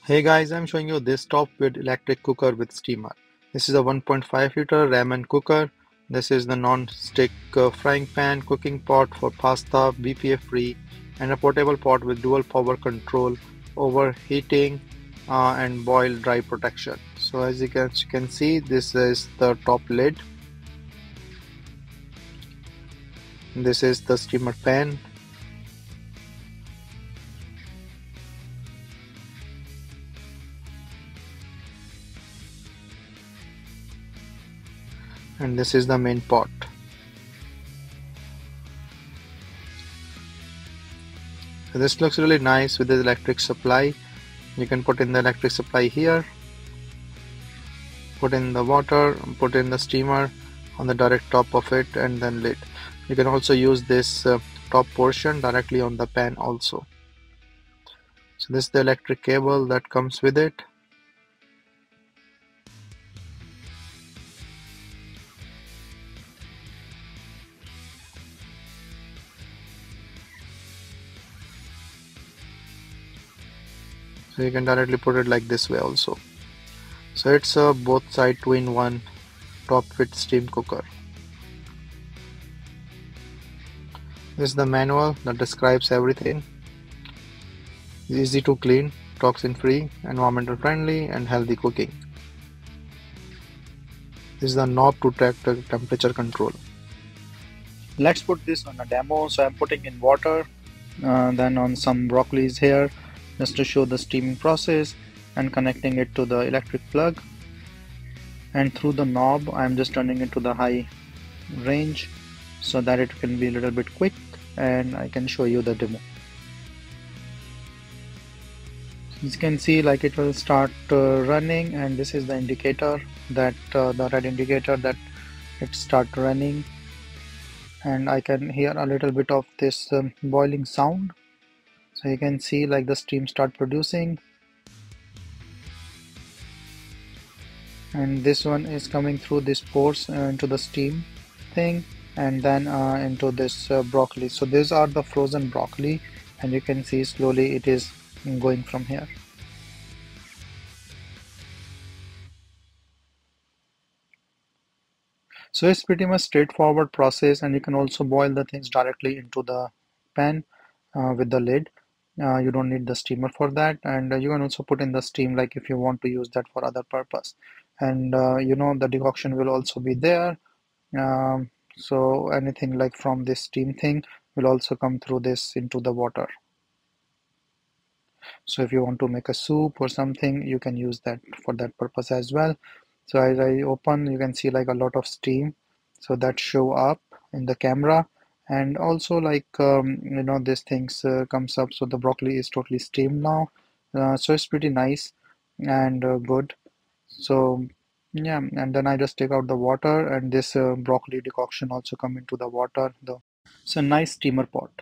Hey guys, I'm showing you this Topwit electric cooker with steamer. This is a 1.5 liter ramen cooker. This is the non-stick frying pan, cooking pot for pasta, BPA free, and a portable pot with dual power control, overheating, and boil dry protection. So as you can see, this is the top lid. This is the steamer pan. And this is the main pot. So this looks really nice with the electric supply. You can put in the electric supply here, put in the water, put in the steamer on the direct top of it, and then lid. You can also use this top portion directly on the pan also. So this is the electric cable that comes with it. So you can directly put it like this way also. So it's a both side 2-in-1 Topwit steam cooker. This is the manual that describes everything. It's easy to clean, toxin free, environmental friendly, and healthy cooking. This is the knob to track the temperature control. Let's put this on a demo. So I'm putting in water, then on some broccolis here, just to show the steaming process, and connecting it to the electric plug. And through the knob, I'm just turning it to the high range so that it can be a little bit quick, and I can show you the demo. As you can see, like it will start running, and this is the indicator that the red indicator that it start running, and I can hear a little bit of this boiling sound. So you can see like the steam start producing, and this one is coming through these pores into the steam thing, and then into this broccoli. So these are the frozen broccoli, and you can see slowly it is going from here. So it's pretty much straightforward process, and you can also boil the things directly into the pan with the lid. You don't need the steamer for that, and you can also put in the steam like if you want to use that for other purpose. And the decoction will also be there. So anything like from this steam thing will also come through this into the water. So if you want to make a soup or something, you can use that for that purpose as well. So as I open, you can see like a lot of steam, so that show up in the camera. And also like this things comes up, so the broccoli is totally steamed now. So it's pretty nice and good. So yeah, and then I just take out the water, and this broccoli decoction also come into the water. So nice steamer pot.